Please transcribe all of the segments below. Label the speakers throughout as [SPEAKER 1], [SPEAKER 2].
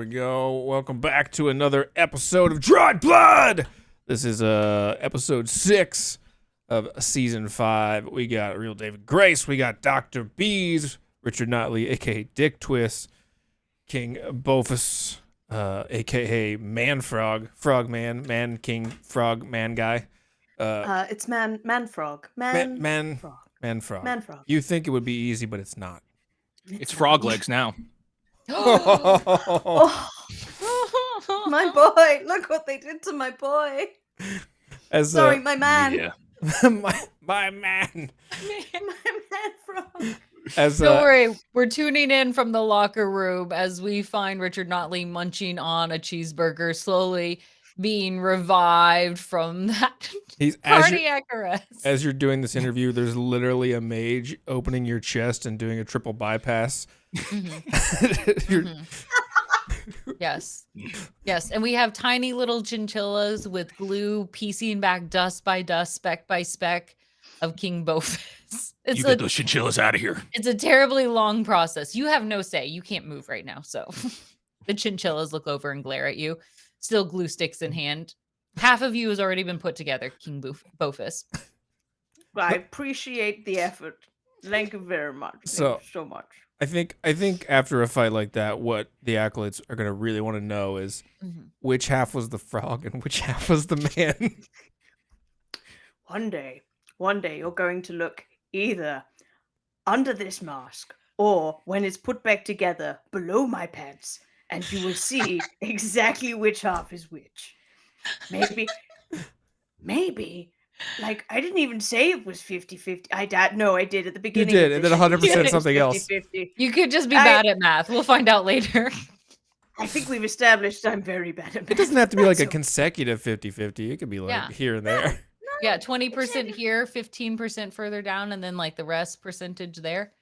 [SPEAKER 1] We go. Welcome back to another episode of Dried Blood. This is episode 6 of season 5. We got Real David Grace. We got Dr. Bees, Richard Knottley, aka Dick Twist, King Bofus, aka Man Frog, Frog Man, Man King Frog Man Guy.
[SPEAKER 2] It's Man Frog.
[SPEAKER 1] Man
[SPEAKER 2] Frog.
[SPEAKER 1] Man Frog.
[SPEAKER 2] Man Frog.
[SPEAKER 1] You think it would be easy, but it's not.
[SPEAKER 3] It's frog legs now.
[SPEAKER 2] Oh, my boy! Look what they did to my boy. Sorry, my man.
[SPEAKER 3] Yeah.
[SPEAKER 1] my man.
[SPEAKER 2] My Man Frog.
[SPEAKER 4] Don't worry, we're tuning in from the locker room as we find Richard Knottley munching on a cheeseburger, slowly being revived from that cardiac arrest.
[SPEAKER 1] As you're doing this interview, there's literally a mage opening your chest and doing a triple bypass.
[SPEAKER 4] Yes. And we have tiny little chinchillas with glue piecing back dust by dust, speck by speck of King Bofus.
[SPEAKER 3] You get those chinchillas out of here.
[SPEAKER 4] It's a terribly long process. You have no say. You can't move right now. So the chinchillas look over and glare at you. Still glue sticks in hand. Half of you has already been put together, King Bofus.
[SPEAKER 2] I appreciate the effort. Thank you very much. Thank you so much.
[SPEAKER 1] I think after a fight like that, what the acolytes are gonna really want to know is which half was the frog and which half was the man.
[SPEAKER 2] One day you're going to look either under this mask or when it's put back together below my pants, and you will see exactly which half is which. Maybe. Like, I didn't even say it was 50-50. I did at the beginning.
[SPEAKER 1] You did, and then 100% something else.
[SPEAKER 2] 50-50.
[SPEAKER 4] You could just be bad at math. We'll find out later.
[SPEAKER 2] I think we've established I'm very bad at math.
[SPEAKER 1] It doesn't have to be like a consecutive 50-50. It could be like here and there.
[SPEAKER 4] Yeah, 20% here, 15% further down, and then like the rest percentage there.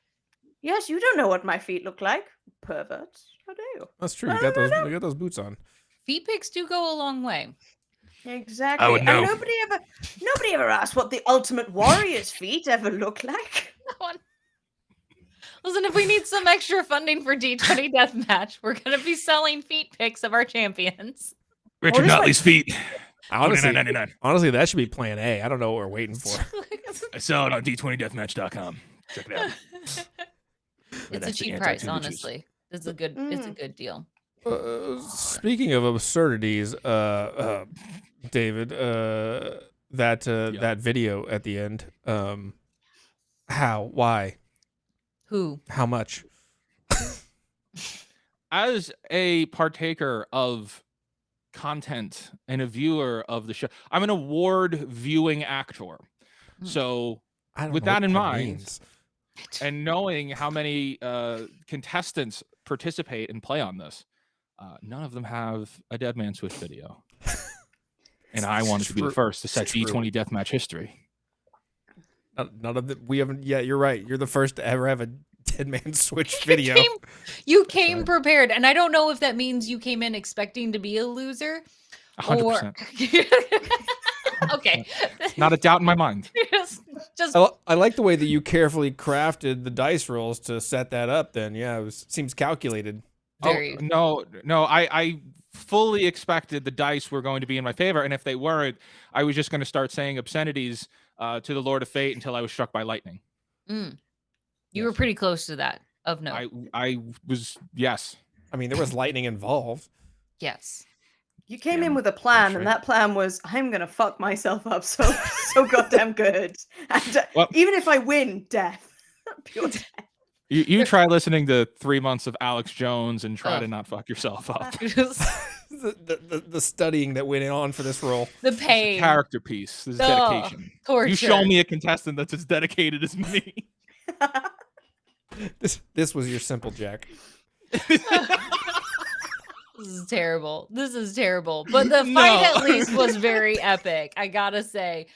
[SPEAKER 2] Yes, you don't know what my feet look like, perverts. I do.
[SPEAKER 1] That's true. You got those boots on.
[SPEAKER 4] Feet pics do go a long way.
[SPEAKER 2] Exactly.
[SPEAKER 3] I would know.
[SPEAKER 2] And nobody ever asked what the ultimate warrior's feet ever look like.
[SPEAKER 4] Listen, if we need some extra funding for D20 Deathmatch, we're going to be selling feet pics of our champions.
[SPEAKER 3] Richard Knottley's feet.
[SPEAKER 1] Honestly, that should be plan A. I don't know what we're waiting for.
[SPEAKER 3] I sell it on D20Deathmatch.com. Check it out.
[SPEAKER 4] It's a cheap price, honestly. It's a good deal.
[SPEAKER 1] Speaking of absurdities, David, that video at the end, how, why,
[SPEAKER 4] who,
[SPEAKER 1] how much?
[SPEAKER 3] As a partaker of content and a viewer of the show, I'm an award viewing actor. So with that in mind, and knowing how many contestants participate and play on this, none of them have a Dead Man Switch video. And I wanted to be the first to set D20 Deathmatch history.
[SPEAKER 1] None of them. We haven't yet. You're right. You're the first to ever have a Dead Man Switch video.
[SPEAKER 4] You came prepared. And I don't know if that means you came in expecting to be a loser.
[SPEAKER 3] 100%.
[SPEAKER 4] Okay.
[SPEAKER 3] Not a doubt in my mind.
[SPEAKER 1] I like the way that you carefully crafted the dice rolls to set that up then. Yeah, seems calculated.
[SPEAKER 3] No, I fully expected the dice were going to be in my favor, and if they weren't, I was just going to start saying obscenities to the Lord of Fate until I was struck by lightning.
[SPEAKER 4] You were pretty close to that, of note.
[SPEAKER 3] I was, yes.
[SPEAKER 1] I mean, there was lightning involved.
[SPEAKER 4] Yes.
[SPEAKER 2] You came in with a plan, and that plan was, I'm going to fuck myself up so goddamn good. And even if I win, death. Pure death.
[SPEAKER 3] You try listening to 3 months of Alex Jones and try to not fuck yourself up.
[SPEAKER 1] the studying that went on for this role.
[SPEAKER 4] The pain.
[SPEAKER 3] It's a character piece. This is dedication.
[SPEAKER 4] Torture.
[SPEAKER 3] You show me a contestant that's as dedicated as me.
[SPEAKER 1] This was your simple Jack.
[SPEAKER 4] This is terrible. But the fight at least was very epic, I gotta say.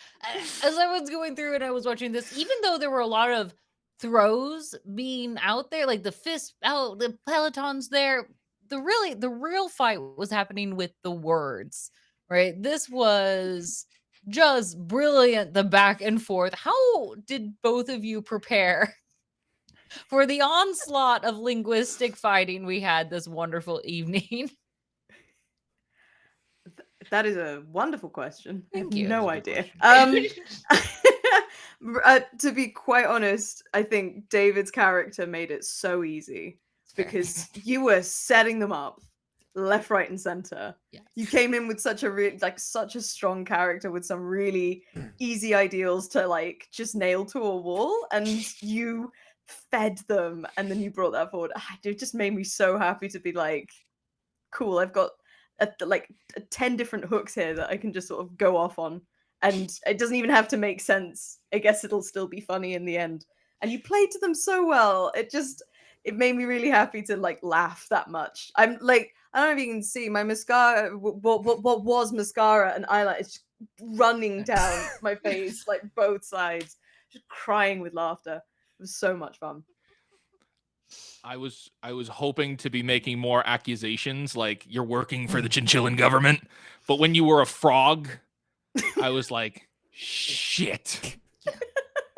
[SPEAKER 4] As I was going through and I was watching this, even though there were a lot of throws being out there, like the fist out, the pelotons there, the real fight was happening with the words, right? This was just brilliant, the back and forth. How did both of you prepare for the onslaught of linguistic fighting we had this wonderful evening?
[SPEAKER 2] That is a wonderful question.
[SPEAKER 4] Thank
[SPEAKER 2] I
[SPEAKER 4] you.
[SPEAKER 2] have no
[SPEAKER 3] That's a good
[SPEAKER 2] idea. To be quite honest, I think David's character made it so easy because you were setting them up left, right, and center.
[SPEAKER 4] Yes.
[SPEAKER 2] You came in with such a strong character with some really easy ideals to like just nail to a wall, and you fed them, and then you brought that forward. It just made me so happy to be like, cool, I've got 10 different hooks here that I can just sort of go off on, and it doesn't even have to make sense. I guess it'll still be funny in the end. And you played to them so well. It made me really happy to like laugh that much. I'm like, I don't know if you can see my mascara, what was mascara and eyeliner is just running down my face, like both sides, just crying with laughter. It was so much fun.
[SPEAKER 3] I was hoping to be making more accusations like you're working for the chinchillan government, but when you were a frog, I was like, shit.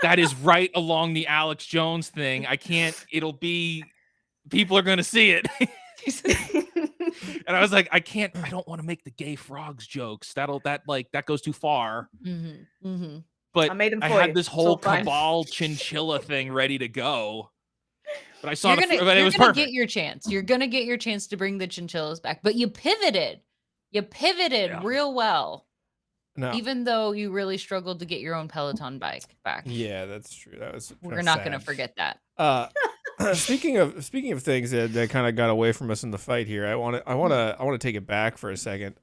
[SPEAKER 3] That is right along the Alex Jones thing. I can't, people are going to see it. And I was like, I don't want to make the gay frogs jokes. That goes too far.
[SPEAKER 4] Mm-hmm. Mm-hmm.
[SPEAKER 3] But
[SPEAKER 2] I made him
[SPEAKER 3] I
[SPEAKER 2] for
[SPEAKER 3] had
[SPEAKER 2] you.
[SPEAKER 3] this
[SPEAKER 2] It's all
[SPEAKER 3] whole
[SPEAKER 2] fine.
[SPEAKER 3] cabal chinchilla thing ready to go. But I saw
[SPEAKER 4] You're
[SPEAKER 3] but it
[SPEAKER 4] gonna
[SPEAKER 3] was perfect.
[SPEAKER 4] get your chance. You're gonna get your chance to bring the chinchillas back. But you pivoted.
[SPEAKER 3] Yeah.
[SPEAKER 4] Real well.
[SPEAKER 1] No.
[SPEAKER 4] Even though you really struggled to get your own Peloton bike back.
[SPEAKER 1] Yeah, that's true. That was
[SPEAKER 4] We're not gonna forget that.
[SPEAKER 1] Speaking of things that kind of got away from us in the fight here, I want to take it back for a second.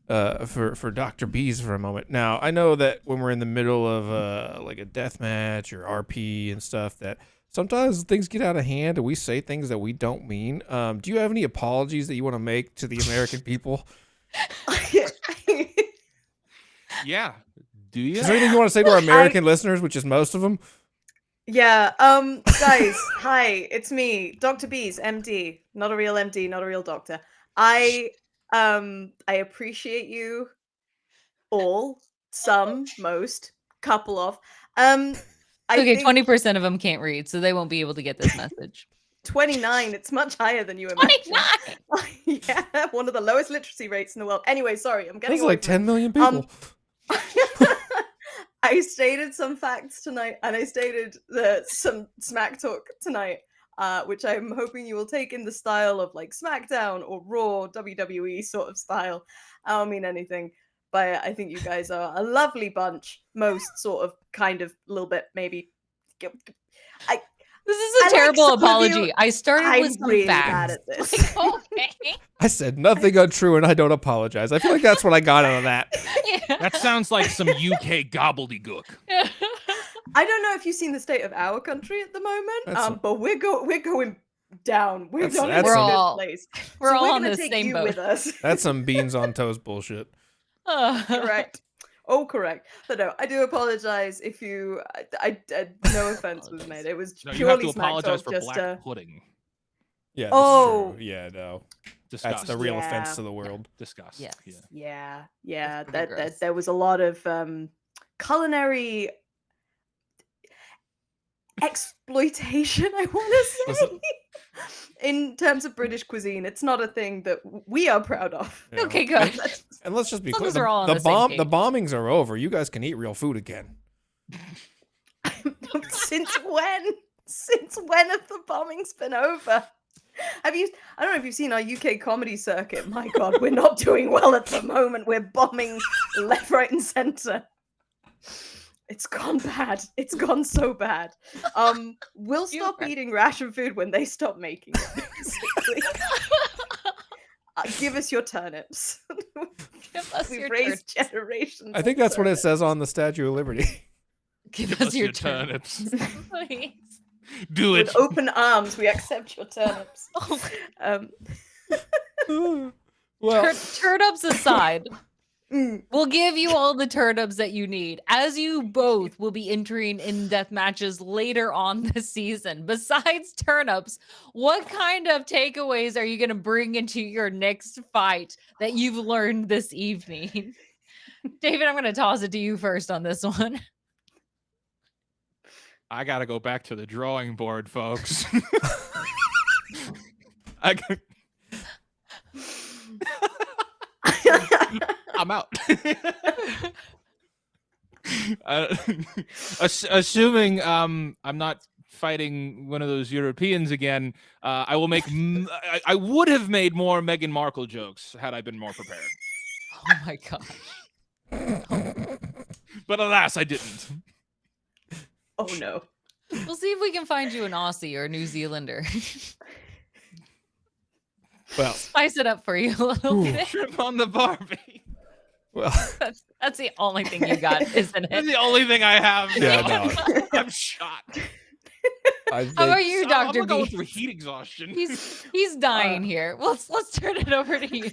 [SPEAKER 1] For Dr. Bees for a moment. Now, I know that when we're in the middle of like a death match or RP and stuff, that sometimes things get out of hand and we say things that we don't mean. Do you have any apologies that you want to make to the American people?
[SPEAKER 3] Yeah. Do you?
[SPEAKER 1] Is there anything you want to say to our American listeners, which is most of them?
[SPEAKER 2] Yeah, guys, hi, it's me, Dr. Bees, MD, not a real MD, not a real doctor. I appreciate you all, some, most, couple of. I
[SPEAKER 4] Okay,
[SPEAKER 2] think
[SPEAKER 4] 20% of them can't read, so they won't be able to get this message.
[SPEAKER 2] 29, it's much higher than you imagine.
[SPEAKER 4] 29!
[SPEAKER 2] Yeah, one of the lowest literacy rates in the world. Anyway, sorry, I'm getting
[SPEAKER 1] That's
[SPEAKER 2] away
[SPEAKER 1] like
[SPEAKER 2] from
[SPEAKER 1] 10 million people.
[SPEAKER 2] I stated some facts tonight, and I stated some smack talk tonight, which I'm hoping you will take in the style of like SmackDown or Raw, WWE sort of style. I don't mean anything, but I think you guys are a lovely bunch. Most sort of, kind of, a little bit, maybe.
[SPEAKER 4] This is a terrible apology. I started with
[SPEAKER 2] I'm
[SPEAKER 4] some
[SPEAKER 2] really
[SPEAKER 4] facts.
[SPEAKER 2] bad at this.
[SPEAKER 4] Okay.
[SPEAKER 1] I said nothing untrue and I don't apologize. I feel like that's what I got out of that.
[SPEAKER 4] Yeah.
[SPEAKER 3] That sounds like some UK gobbledygook.
[SPEAKER 2] I don't know if you've seen the state of our country at the moment, but we're going down. We're not in a good place.
[SPEAKER 4] We're all
[SPEAKER 2] we're
[SPEAKER 4] on
[SPEAKER 2] gonna
[SPEAKER 4] the
[SPEAKER 2] take
[SPEAKER 4] same
[SPEAKER 2] you
[SPEAKER 4] boat.
[SPEAKER 2] with us.
[SPEAKER 1] That's some beans on toast bullshit.
[SPEAKER 2] Correct. Oh, correct. But no, I do apologize if you. I no offense was made. It was
[SPEAKER 3] No,
[SPEAKER 2] purely
[SPEAKER 3] you have to
[SPEAKER 2] smack
[SPEAKER 3] apologize
[SPEAKER 2] talk,
[SPEAKER 3] for
[SPEAKER 2] just
[SPEAKER 3] black pudding.
[SPEAKER 1] Yeah, that's
[SPEAKER 2] Oh.
[SPEAKER 1] true. Yeah, no.
[SPEAKER 3] Disgust.
[SPEAKER 1] That's the real
[SPEAKER 2] Yeah.
[SPEAKER 1] offense to the world.
[SPEAKER 3] Disgust.
[SPEAKER 4] Yes.
[SPEAKER 2] Yeah.
[SPEAKER 4] That's pretty gross.
[SPEAKER 2] There was a lot of culinary exploitation, I want to say. In terms of British cuisine, it's not a thing that we are proud of.
[SPEAKER 1] Yeah.
[SPEAKER 4] Okay, good.
[SPEAKER 1] And let's just be
[SPEAKER 4] As long
[SPEAKER 1] clear.
[SPEAKER 4] as we're all on the same page.
[SPEAKER 1] The bombings are over. You guys can eat real food again.
[SPEAKER 2] Since when? Since when have the bombings been over? I don't know if you've seen our UK comedy circuit. My God, we're not doing well at the moment. We're bombing left, right, and center. It's gone bad. It's gone so bad. We'll stop eating ration food when they stop making it, basically. Give us your turnips.
[SPEAKER 4] Give us
[SPEAKER 2] We've
[SPEAKER 4] your
[SPEAKER 2] raised
[SPEAKER 4] turnips.
[SPEAKER 2] generations.
[SPEAKER 1] I think that's what it says on the Statue of Liberty.
[SPEAKER 4] Give us your turnips. Please.
[SPEAKER 3] Do it.
[SPEAKER 2] With open arms, we accept your turnips.
[SPEAKER 1] Well,
[SPEAKER 4] Turnips aside, we'll give you all the turnips that you need, as you both will be entering in death matches later on this season. Besides turnips, what kind of takeaways are you going to bring into your next fight that you've learned this evening? David, I'm going to toss it to you first on this one.
[SPEAKER 3] I gotta go back to the drawing board, folks. I'm out. Assuming I'm not fighting one of those Europeans again, I will make. I would have made more Meghan Markle jokes had I been more prepared.
[SPEAKER 4] Oh my gosh.
[SPEAKER 3] But alas, I didn't.
[SPEAKER 2] Oh no.
[SPEAKER 4] We'll see if we can find you an Aussie or a New Zealander.
[SPEAKER 1] Well,
[SPEAKER 4] Spice it up for you a little bit.
[SPEAKER 3] Shrimp on the Barbie.
[SPEAKER 1] well,
[SPEAKER 4] That's the only thing you got, isn't
[SPEAKER 3] That's
[SPEAKER 4] it?
[SPEAKER 3] the only thing I have.
[SPEAKER 1] Yeah,
[SPEAKER 3] now. I'm shot.
[SPEAKER 1] I
[SPEAKER 4] How about
[SPEAKER 1] think
[SPEAKER 4] you,
[SPEAKER 3] I'm
[SPEAKER 4] Dr.
[SPEAKER 3] gonna go
[SPEAKER 4] B?
[SPEAKER 3] through heat exhaustion.
[SPEAKER 4] He's dying here. Let's turn it over to you.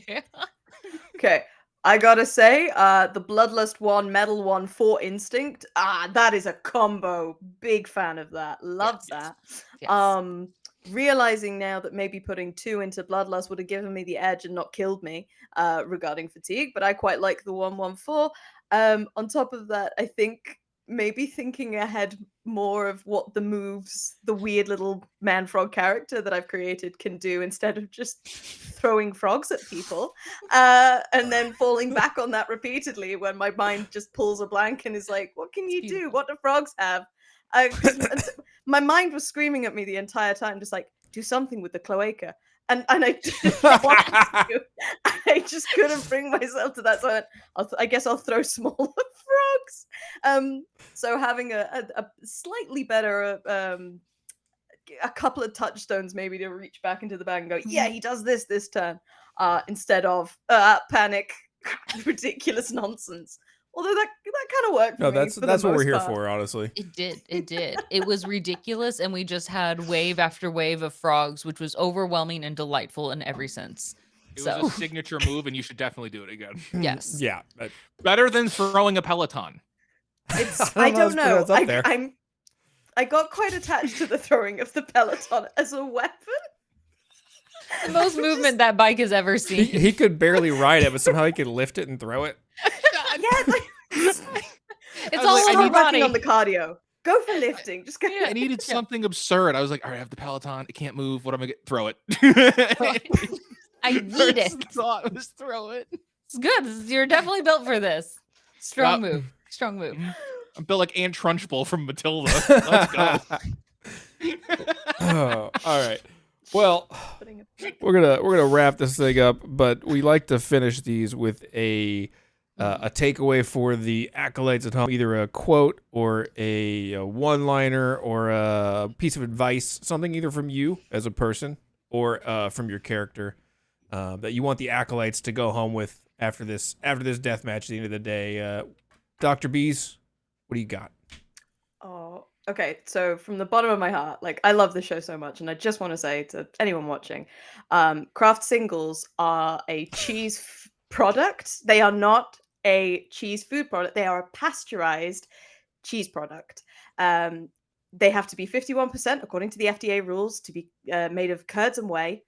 [SPEAKER 2] Okay. I gotta say, the Bloodlust 1, Metal 1, 4 Instinct, that is a combo. Big fan of that. Loved that.
[SPEAKER 4] Yes.
[SPEAKER 2] Realizing now that maybe putting 2 into Bloodlust would have given me the edge and not killed me regarding fatigue, but I quite like the 1-1-4. On top of that, I think maybe thinking ahead more of what the moves the weird little man frog character that I've created can do instead of just throwing frogs at people, and then falling back on that repeatedly when my mind just pulls a blank and is like, what can you do? What do frogs have? 'Cause my mind was screaming at me the entire time, just like, do something with the cloaca. And I didn't want to. I just couldn't bring myself to that. So I guess I'll throw smaller frogs. So having a slightly better, a couple of touchstones maybe to reach back into the bag and go, yeah, he does this turn, instead of panic, ridiculous nonsense. Although that kind of worked.
[SPEAKER 1] no,
[SPEAKER 2] for me
[SPEAKER 1] that's
[SPEAKER 2] for the
[SPEAKER 1] what we're
[SPEAKER 2] most
[SPEAKER 1] here
[SPEAKER 2] part.
[SPEAKER 1] for, honestly.
[SPEAKER 4] It did. It was ridiculous, and we just had wave after wave of frogs, which was overwhelming and delightful in every sense.
[SPEAKER 3] It
[SPEAKER 4] So,
[SPEAKER 3] was a signature move, and you should definitely do it again.
[SPEAKER 4] yes.
[SPEAKER 1] Yeah.
[SPEAKER 3] Better than throwing a Peloton.
[SPEAKER 2] I don't know.
[SPEAKER 1] It's up there.
[SPEAKER 2] I got quite attached to the throwing of the Peloton as a weapon.
[SPEAKER 4] The most movement that bike has ever seen.
[SPEAKER 1] He could barely ride it, but somehow he could lift it and throw it.
[SPEAKER 2] Yeah, like,
[SPEAKER 4] It's all
[SPEAKER 2] start
[SPEAKER 4] over
[SPEAKER 2] working
[SPEAKER 4] body.
[SPEAKER 2] on the cardio. Go for lifting. Just go.
[SPEAKER 4] Yeah.
[SPEAKER 3] I needed something absurd. I was like, all right, I have the Peloton. It can't move. What am I going to throw it?
[SPEAKER 4] I need it.
[SPEAKER 3] First thought was throw it.
[SPEAKER 4] It's good. You're definitely built for this. Strong move. Strong move.
[SPEAKER 3] I'm built like Anne Trunchbull from Matilda. Let's go.
[SPEAKER 1] Oh, all right. Well, we're gonna wrap this thing up, but we like to finish these with a takeaway for the acolytes at home, either a quote or a one-liner or a piece of advice, something either from you as a person or from your character that you want the acolytes to go home with after this death match at the end of the day. Dr. Bees, what do you got?
[SPEAKER 2] Oh, okay. So from the bottom of my heart, like, I love the show so much, and I just want to say to anyone watching, craft singles are a cheese product. They are not a cheese food product. They are a pasteurized cheese product. They have to be 51% according to the FDA rules to be made of curds and whey.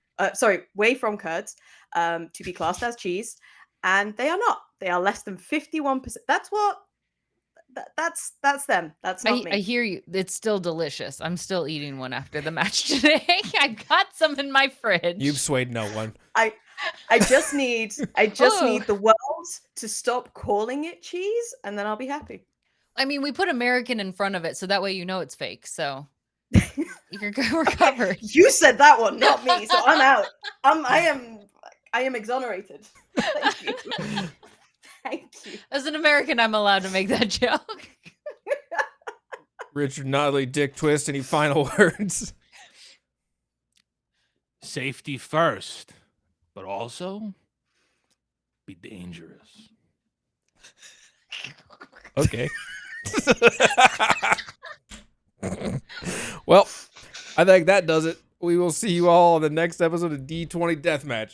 [SPEAKER 2] Whey from curds to be classed as cheese, and they are not. They are less than 51%. That's what. That's them. That's not me.
[SPEAKER 4] I hear you. It's still delicious. I'm still eating one after the match today. I got some in my fridge.
[SPEAKER 1] You've swayed no one.
[SPEAKER 2] I just need the world to stop calling it cheese, and then I'll be happy.
[SPEAKER 4] I mean, we put American in front of it, so that way you know it's fake. So we're covered.
[SPEAKER 2] You said that one, not me. So I'm out. I am exonerated. Thank you. Thank you.
[SPEAKER 4] As an American, I'm allowed to make that joke.
[SPEAKER 1] Richard Knottley, Dick Twist, any final words?
[SPEAKER 3] Safety first, but also be dangerous.
[SPEAKER 1] Okay. Well, I think that does it. We will see you all on the next episode of D20 Deathmatch.